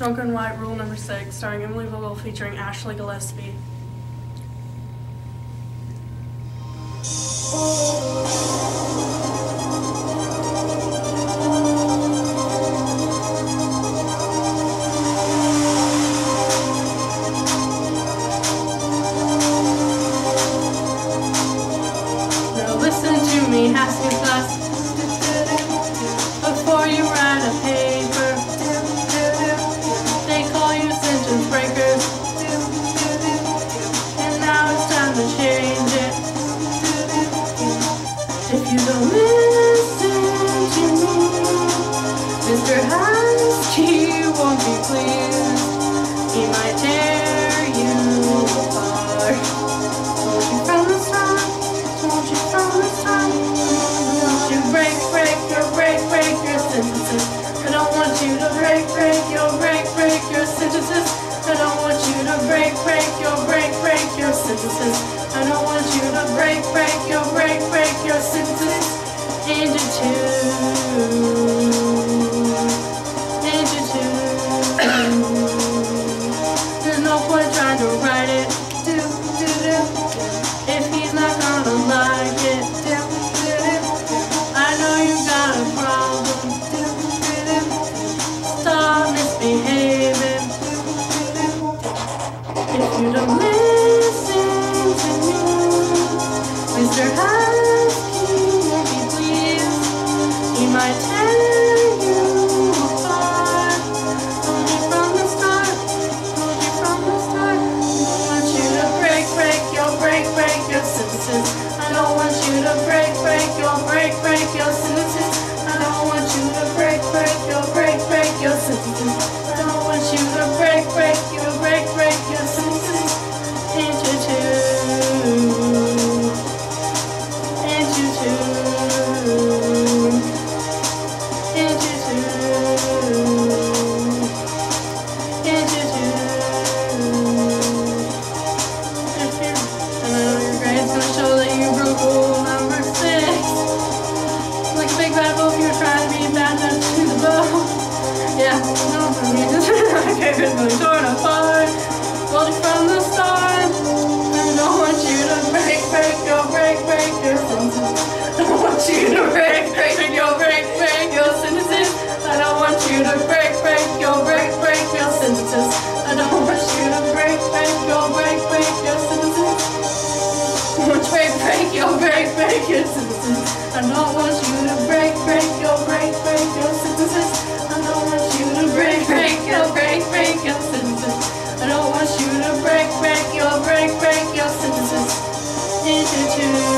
Strunk and White, Rule Number 6, starring Emily Vogel, featuring Ashlee Gillespie. Now listen to me, Haskey class. Before you write a paper, they call you sentence breakers, and now it's time to change it. If you don't listen to me, Mr. Haskey won't be pleased. He might tear you apart. Told you from the start, told you from the start. Don't you break your sentences. I don't want you to break your sentences. I don't want you to break your sentences. I don't want you to break your sentences into two. There's no point trying to write it if he's not gonna like it. I know you got a problem. Stop misbehaving. If you don't listen to me, Mr. Haskey won't be pleased. He might tear you apart. Told you from the start. I don't want you to break your sentences. I don't want you to break your sentences. I don't want you to break your sentences. I don't want you to break your sentences into two. Show that you broke rule number 6. Like a big bad wolf, you're trying to be bad enough to the bone. Yeah, no, for me, this is my favorite movie. Torn apart, told you from the start. I don't want you to break your sentences. I don't want you to break your sentences. I don't want you to break your sentences. I don't want you to break your sentences. Break your sentences. I don't want you to break your sentences. I don't want you to break your sentences. I don't want you to break your sentences into two.